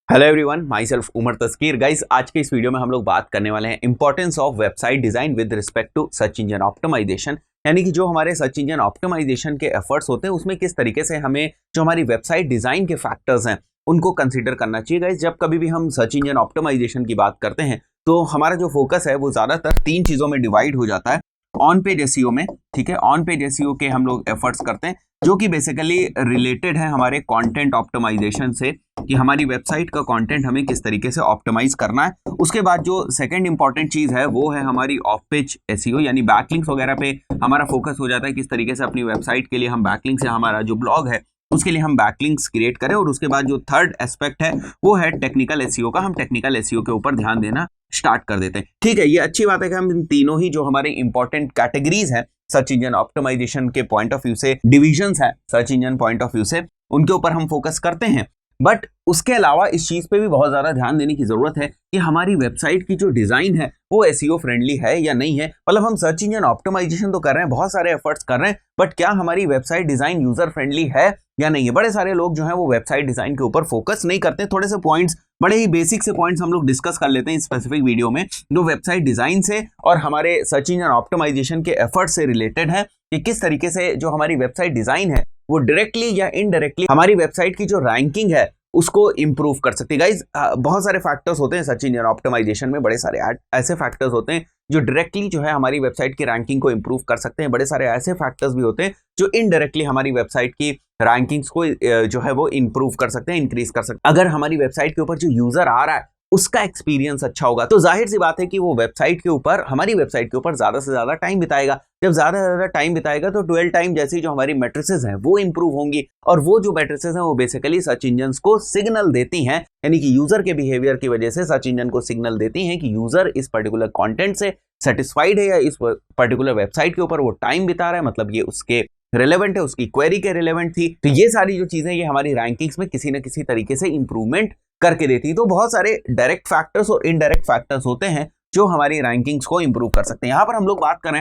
Hello everyone, myself Umar Taskeer. Guys, आज के इस वीडियो में हम लोग बात करने वाले हैं importance of website design with respect to search engine optimization. यानी कि जो हमारे सर्च इंजन ऑप्टिमाइजेशन के एफर्ट्स होते हैं उसमें किस तरीके से हमें जो हमारी वेबसाइट डिजाइन के फैक्टर्स हैं उनको कंसीडर करना चाहिए। गाइस, जब कभी भी हम सर्च इंजन ऑप्टिमाइजेशन की बात करते हैं तो हमारा जो फोकस है वो ज्यादातर तीन चीजों में डिवाइड हो जाता है। ऑन पेज एसईओ में, ठीक है, ऑन पेज एसईओ के हम लोग एफर्ट्स करते हैं जो कि बेसिकली रिलेटेड है हमारे कंटेंट ऑप्टिमाइजेशन से, कि हमारी वेबसाइट का कंटेंट हमें किस तरीके से ऑप्टिमाइज करना है। उसके बाद जो सेकंड इंपॉर्टेंट चीज है वो है हमारी ऑफ पेज एसईओ, यानी बैकलिंक्स वगैरह पे हमारा फोकस हो जाता है, किस तरीके से अपनी वेबसाइट के लिए हम बैकलिंक से हमारा जो ब्लॉग है उसके लिए हम बैकलिंक्स क्रिएट करें। और उसके बाद जो थर्ड एस्पेक्ट है वो है टेक्निकल एसईओ का। हम टेक्निकल एसईओ के ऊपर ध्यान देना स्टार्ट कर देते हैं। ठीक है, ये अच्छी बात है कि हम इन तीनों ही जो हमारे इंपॉर्टेंट कैटेगरीज हैं सर्च इंजन ऑप्टिमाइजेशन के पॉइंट ऑफ व्यू से, डिविजन्स है search engine point of view से, उनके ऊपर हम फोकस करते हैं। बट उसके अलावा इस चीज पे भी बहुत ज्यादा ध्यान देने की जरूरत है कि हमारी वेबसाइट की जो डिजाइन है वो एसईओ फ्रेंडली है या नहीं है। मतलब हम सर्च इंजन ऑप्टिमाइजेशन तो कर रहे हैं, बहुत सारे एफर्ट्स कर रहे हैं, बट क्या हमारी वेबसाइट डिजाइन यूजर फ्रेंडली है या नहीं है। बड़े सारे लोग जो है वो वेबसाइट डिजाइन के ऊपर फोकस नहीं करते। थोड़े से पॉइंट्स, बड़े ही बेसिक से पॉइंट्स हम लोग डिस्कस कर लेते हैं इस स्पेसिफिक वीडियो में, जो वेबसाइट डिजाइन से और हमारे सर्च इंजन ऑप्टिमाइजेशन के एफर्ट से रिलेटेड है, कि किस तरीके से जो हमारी वेबसाइट डिजाइन है वो डायरेक्टली या इनडायरेक्टली हमारी वेबसाइट की जो रैंकिंग है उसको इंप्रूव कर सकती है। गाइज, बहुत सारे फैक्टर्स होते हैं सर्च इंजन ऑप्टिमाइजेशन में, बड़े सारे ऐसे फैक्टर्स होते हैं जो डायरेक्टली जो है हमारी वेबसाइट की रैंकिंग को इंप्रूव कर सकते हैं। बड़े सारे ऐसे फैक्टर्स भी होते हैं जो इनडायरेक्टली हमारी वेबसाइट की रैंकिंग्स को जो है वो इंप्रूव कर सकते हैं, इंक्रीज कर सकते हैं। अगर हमारी वेबसाइट के ऊपर जो यूजर आ रहा है उसका एक्सपीरियंस अच्छा होगा तो जाहिर सी बात है कि वो वेबसाइट के ऊपर, हमारी वेबसाइट के ऊपर ज्यादा से ज्यादा टाइम बिताएगा। जब ज्यादा से ज्यादा टाइम बिताएगा तो ड्वेल टाइम जैसी जो हमारी मैट्रिसेस हैं वो इंप्रूव होंगी, और वो जो मैट्रिसेस हैं वो बेसिकली सर्च इंजन्स को सिग्नल देती हैं, यानी कि यूजर के बिहेवियर की वजह से सर्च इंजन को सिग्नल देती हैं कि यूजर इस पर्टिकुलर कंटेंट से सेटिस्फाइड है या इस पर्टिकुलर वेबसाइट के ऊपर वो टाइम बिता रहा है, मतलब ये उसके रिलेवेंट है, उसकी क्वेरी के रिलेवेंट थी। तो ये सारी जो चीजें ये हमारी रैंकिंग्स में किसी न किसी तरीके से इंप्रूवमेंट करके देती है। तो बहुत सारे डायरेक्ट फैक्टर्स और इनडायरेक्ट फैक्टर्स होते हैं जो हमारी रैंकिंग्स को इंप्रूव कर सकते हैं। यहाँ पर हम लोग बात करें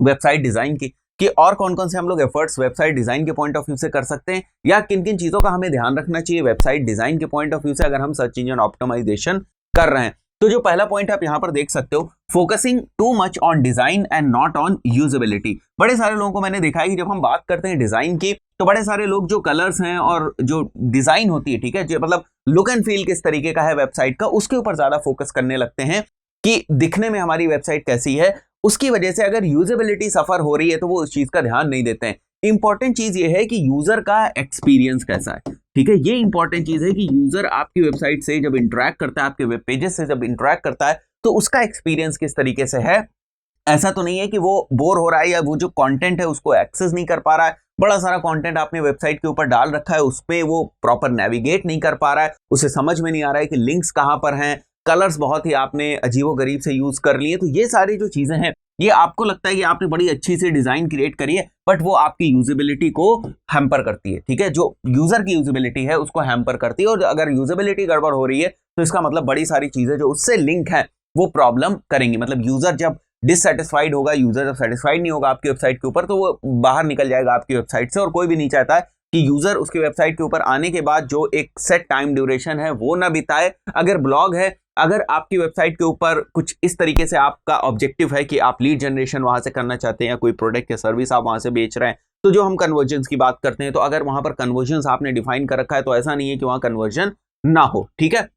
वेबसाइट डिजाइन की, कि और कौन कौन से हम लोग एफर्ट्स वेबसाइट डिजाइन के पॉइंट ऑफ व्यू से कर सकते हैं, या किन किन चीजों का हमें ध्यान रखना चाहिए वेबसाइट डिजाइन के पॉइंट ऑफ व्यू से अगर हम सर्च इंजन ऑप्टिमाइजेशन कर रहे हैं। तो जो पहला पॉइंट आप यहाँ पर देख सकते हो, focusing too much on design and not on usability. बड़े सारे लोगों को मैंने देखा है कि जब हम बात करते हैं डिजाइन की तो बड़े सारे लोग जो कलर्स हैं और जो डिजाइन होती है, ठीक है, जो मतलब लुक एंड फील किस तरीके का है वेबसाइट का, उसके ऊपर ज्यादा फोकस करने लगते हैं कि दिखने में हमारी वेबसाइट कैसी है। उसकी वजह से अगर यूजेबिलिटी सफर हो रही है तो वो उस चीज का ध्यान नहीं देते हैं। इंपॉर्टेंट चीज ये है कि यूजर का एक्सपीरियंस कैसा है, ठीक है, ये इंपॉर्टेंट चीज है कि यूजर आपकी वेबसाइट से जब इंटरेक्ट करता है, आपके वेब पेजेस से जब इंटरेक्ट करता है तो उसका एक्सपीरियंस किस तरीके से है। ऐसा तो नहीं है कि वो बोर हो रहा है या वो जो कंटेंट है उसको एक्सेस नहीं कर पा रहा है। बड़ा सारा कंटेंट आपने वेबसाइट के ऊपर डाल रखा है, उस पे वो प्रॉपर नेविगेट नहीं कर पा रहा है, उसे समझ में नहीं आ रहा है कि लिंक्स कहां पर हैं, कलर्स बहुत ही आपने अजीबोगरीब से यूज कर लिए। तो ये सारी जो चीजें हैं ये आपको लगता है कि आपने बड़ी अच्छी सी डिजाइन क्रिएट करी है, बट वो आपकी यूजेबिलिटी को हैम्पर करती है, ठीक है, जो यूजर की यूजेबिलिटी है उसको हैम्पर करती है। और अगर यूजेबिलिटी गड़बड़ हो रही है तो इसका मतलब बड़ी सारी चीजें जो उससे लिंक है वो प्रॉब्लम करेंगी। मतलब यूजर जब डिससेटिस्फाइड होगा, यूजर जब सेटिस्फाइड नहीं होगा आपकी वेबसाइट के ऊपर तो वो बाहर निकल जाएगा आपकी वेबसाइट से। और कोई भी नहीं चाहता है कि यूजर उसकी वेबसाइट के ऊपर आने के बाद जो एक सेट टाइम ड्यूरेशन है वो ना बिताए। अगर ब्लॉग है, अगर आपकी वेबसाइट के ऊपर कुछ इस तरीके से आपका ऑब्जेक्टिव है कि आप लीड जनरेशन वहां से करना चाहते हैं या कोई प्रोडक्ट या सर्विस आप वहां से बेच रहे हैं, तो जो हम कन्वर्जन्स की बात करते हैं, तो अगर वहां पर कन्वर्जन्स आपने डिफाइन कर रखा है तो ऐसा नहीं है कि वहां कन्वर्जन ना हो, ठीक है।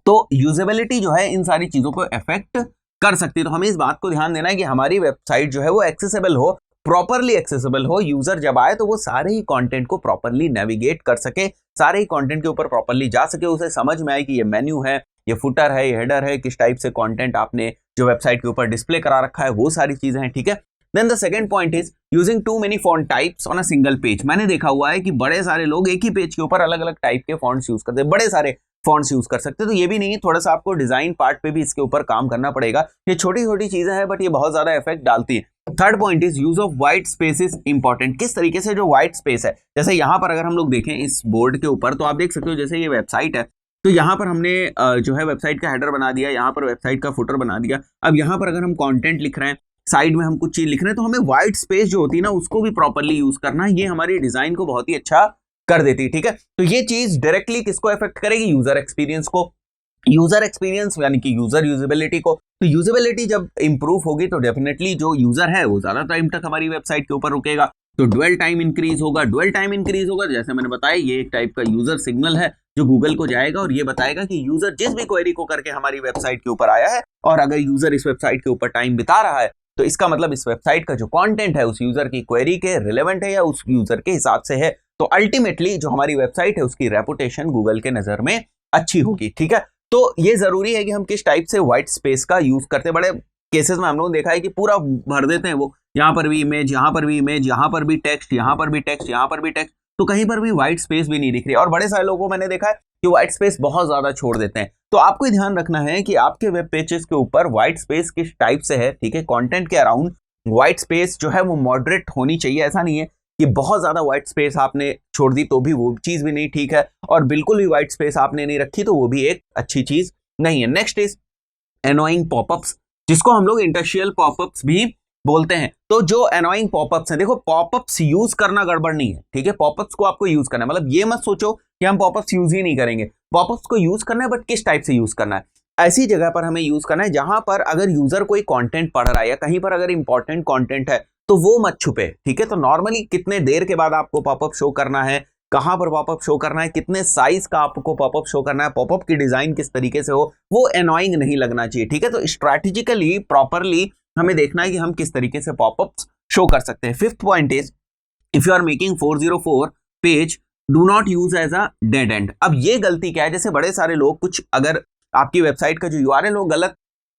तो यूजेबिलिटी जो है इन सारी चीजों को इफेक्ट कर सकती है। तो हमें इस बात को ध्यान देना है कि हमारी वेबसाइट जो है वो एक्सेसिबल हो, प्रॉपरली एक्सेसिबल हो। यूजर जब आए तो वो सारे ही कंटेंट को प्रॉपरली नेविगेट कर सके, सारे ही कंटेंट के ऊपर प्रॉपरली जा सके, उसे समझ में आए कि ये मेन्यू है, ये फुटर है, ये हेडर है, किस टाइप से कंटेंट आपने जो वेबसाइट के ऊपर डिस्प्ले करा रखा है, वो सारी चीजें हैं, ठीक है। Then the second point is using too many font types on a single page. मैंने देखा हुआ है कि बड़े सारे लोग एक ही पेज के ऊपर अलग अलग टाइप के फॉन्ट्स यूज करते हैं, बड़े सारे फॉन्ट्स यूज कर सकते हैं। तो ये भी नहीं है, थोड़ा सा आपको डिजाइन पार्ट पे भी इसके ऊपर काम करना पड़ेगा। ये छोटी छोटी चीजें हैं बट ये बहुत ज्यादा इफेक्ट डालती है। Third point is use of white space is important. किस तरीके से जो व्हाइट स्पेस है, जैसे यहाँ पर अगर हम लोग देखें इस बोर्ड के ऊपर तो आप देख सकते हो जैसे ये वेबसाइट है, तो यहाँ पर हमने जो है वेबसाइट का हेडर बना दिया, यहाँ पर वेबसाइट का फुटर बना दिया। अब यहाँ पर अगर हम कंटेंट लिख रहे हैं, साइड में हम कुछ चीज लिख रहे हैं, तो हमें व्हाइट स्पेस जो होती है ना उसको भी प्रॉपरली यूज करना है। ये हमारी डिजाइन को बहुत ही अच्छा कर देती, ठीक है। तो ये चीज डायरेक्टली किसको इफेक्ट करेगी, यूजर एक्सपीरियंस को, यूजर एक्सपीरियंस यानी कि यूजर यूजेबिलिटी को। तो यूजेबिलिटी जब इंप्रूव होगी तो डेफिनेटली जो यूजर है वो ज्यादा टाइम तक हमारी वेबसाइट के ऊपर रुकेगा, तो ड्वेल टाइम इंक्रीज होगा। ड्वेल टाइम इंक्रीज होगा, जैसे मैंने बताया, ये एक टाइप का यूजर सिग्नल है जो गूगल को जाएगा और ये बताएगा कि यूजर जिस भी क्वेरी को करके हमारी वेबसाइट के ऊपर आया है, और अगर यूजर इस वेबसाइट के ऊपर टाइम बिता रहा है तो इसका मतलब इस वेबसाइट का जो कंटेंट है उस यूजर की क्वेरी के रिलेवेंट है या उस यूजर के हिसाब से है। तो अल्टीमेटली जो हमारी वेबसाइट है उसकी रेपुटेशन गूगल के नजर में अच्छी होगी, ठीक है। तो ये जरूरी है कि हम किस टाइप से व्हाइट स्पेस का यूज करते हैं। बड़े केसेस में हम लोगों ने देखा है कि पूरा भर देते हैं, वो यहाँ पर भी इमेज, यहाँ पर भी इमेज, यहाँ पर भी टेक्स्ट, यहाँ पर भी टेक्स्ट, यहाँ पर भी टेक्स्ट, तो कहीं पर भी व्हाइट स्पेस भी नहीं दिख रही। और बड़े सारे लोगों को मैंने देखा है कि व्हाइट स्पेस बहुत ज्यादा छोड़ देते हैं। तो आपको ध्यान रखना है कि आपके वेब पेजेस के ऊपर व्हाइट स्पेस किस टाइप से है, ठीक है। कंटेंट के अराउंड व्हाइट स्पेस जो है वो मॉडरेट होनी चाहिए। ऐसा नहीं है कि बहुत ज्यादा व्हाइट स्पेस आपने छोड़ दी तो भी वो चीज भी नहीं ठीक है, और बिल्कुल भी व्हाइट स्पेस आपने नहीं रखी तो वो भी एक अच्छी चीज नहीं है। नेक्स्ट इज एनोइंग पॉपअप्स, जिसको हम लोग इंटरशियल पॉपअप्स भी बोलते हैं। तो जो एनोइंग पॉपअप्स हैं, देखो पॉपअप्स यूज करना गड़बड़ नहीं है, ठीक है। पॉपअप्स को आपको यूज करना है, मतलब ये मत सोचो कि हम पॉपअप्स यूज ही नहीं करेंगे। पॉपअप्स को यूज करना है, बट किस टाइप से यूज करना है, ऐसी जगह पर हमें यूज करना है जहां पर अगर यूजर कोई कंटेंट पढ़ रहा है या कहीं पर अगर इंपॉर्टेंट कंटेंट है तो वो मत छुपे, ठीक है। तो नॉर्मली कितने देर के बाद आपको पॉपअप शो करना है, कहां पर पॉपअप शो करना है, कितने साइज का आपको पॉपअप शो करना है, पॉपअप की डिजाइन किस तरीके से हो, वो एनोइंग नहीं लगना चाहिए, ठीक है। तो स्ट्रैटेजिकली प्रॉपरली हमें देखना है कि हम किस तरीके से पॉपअप्स शो कर सकते हैं। Fifth point is if you are making 404 page do not use as a dead end. अब ये गलती क्या है, जैसे बड़े सारे लोग कुछ अगर आपकी वेबसाइट का जो यूआरएल हो गलत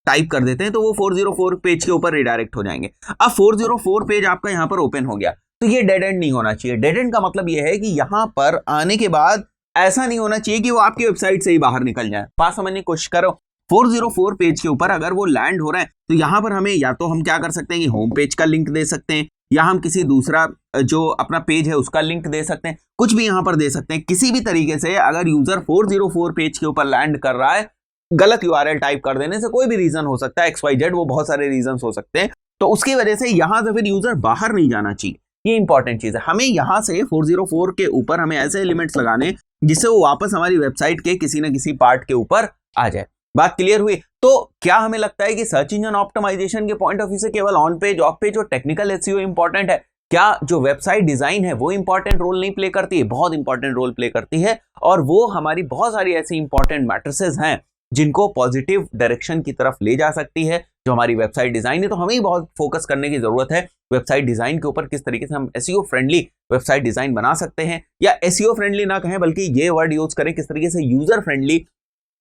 टाइप कर देते हैं तो वो 404 पेज के ऊपर रिडायरेक्ट हो जाएंगे। अब 404 पेज आपका यहां पर ओपन हो गया तो ये डेड एंड नहीं होना चाहिए। डेड एंड का मतलब ये है कि यहां पर आने के बाद ऐसा नहीं होना चाहिए कि वो आपकी वेबसाइट से ही बाहर निकल जाए। बात समझने की कोशिश करो, 404 पेज के ऊपर अगर वो लैंड हो रहा है तो यहां पर हमें या तो हम क्या कर सकते हैं कि होम पेज का लिंक दे सकते हैं, या हम किसी दूसरा जो अपना पेज है उसका लिंक दे सकते हैं, कुछ भी यहां पर दे सकते हैं। किसी भी तरीके से अगर यूजर 404 पेज के ऊपर लैंड कर रहा है, गलत यूआरएल टाइप कर देने से कोई भी रीजन हो सकता है, XYZ, वो बहुत सारे रीजन हो सकते हैं, तो उसकी वजह से यहां से फिर यूजर बाहर नहीं जाना चाहिए। ये इंपॉर्टेंट चीज है। हमें यहां से 404 के ऊपर हमें ऐसे एलिमेंट्स लगाने जिससे वो वापस हमारी वेबसाइट के किसी ना किसी पार्ट के ऊपर आ जाए। बात क्लियर हुई? तो क्या हमें लगता है कि सर्च इंजन ऑप्टिमाइजेशन के पॉइंट ऑफ व्यू से केवल ऑन पेज, ऑफ पेज और टेक्निकल एसईओ इंपॉर्टेंट है? क्या जो वेबसाइट डिजाइन है वो इंपॉर्टेंट रोल नहीं प्ले करती है? बहुत इंपॉर्टेंट रोल प्ले करती है, और वो हमारी बहुत सारी ऐसी इंपॉर्टेंट मैट्रिसेस हैं जिनको पॉजिटिव डायरेक्शन की तरफ ले जा सकती है जो हमारी वेबसाइट डिजाइन है। तो हमें ही बहुत फोकस करने की जरूरत है वेबसाइट डिजाइन के ऊपर, किस तरीके से हम एसईओ फ्रेंडली वेबसाइट डिजाइन बना सकते हैं, या एसईओ फ्रेंडली ना कहें बल्कि ये वर्ड यूज करें, किस तरीके से यूजर फ्रेंडली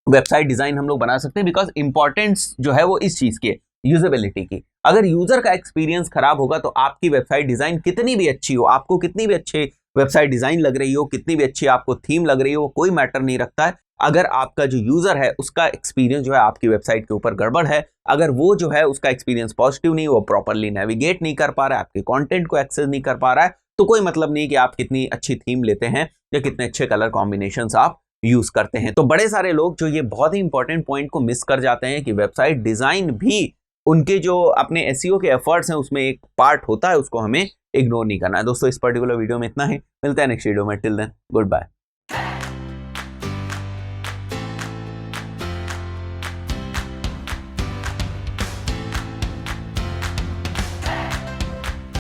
वेबसाइट डिजाइन हम लोग बना सकते हैं। बिकॉज इंपॉर्टेंस जो है वो इस चीज की है, यूजेबिलिटी की। अगर यूजर का एक्सपीरियंस खराब होगा तो आपकी वेबसाइट डिजाइन कितनी भी अच्छी हो, आपको कितनी भी अच्छी वेबसाइट डिजाइन लग रही हो, कितनी भी अच्छी आपको थीम लग रही हो, कोई मैटर नहीं रखता है। अगर आपका जो यूजर है उसका एक्सपीरियंस जो है आपकी वेबसाइट के ऊपर गड़बड़ है, अगर वो जो है उसका एक्सपीरियंस पॉजिटिव नहीं, वो प्रॉपरली नेविगेट नहीं कर पा रहा है, आपके कंटेंट को एक्सेस नहीं कर पा रहा है, तो कोई मतलब नहीं कि आप कितनी अच्छी थीम लेते हैं या कितने अच्छे कलर कॉम्बिनेशंस आप यूज करते हैं। तो बड़े सारे लोग जो ये बहुत ही इंपॉर्टेंट पॉइंट को मिस कर जाते हैं कि वेबसाइट डिजाइन भी उनके जो अपने एसईओ के एफर्ट्स हैं उसमें एक पार्ट होता है, उसको हमें इग्नोर नहीं करना है। दोस्तों इस पर्टिकुलर वीडियो में इतना ही, मिलता है नेक्स्ट वीडियो में। Till then good bye.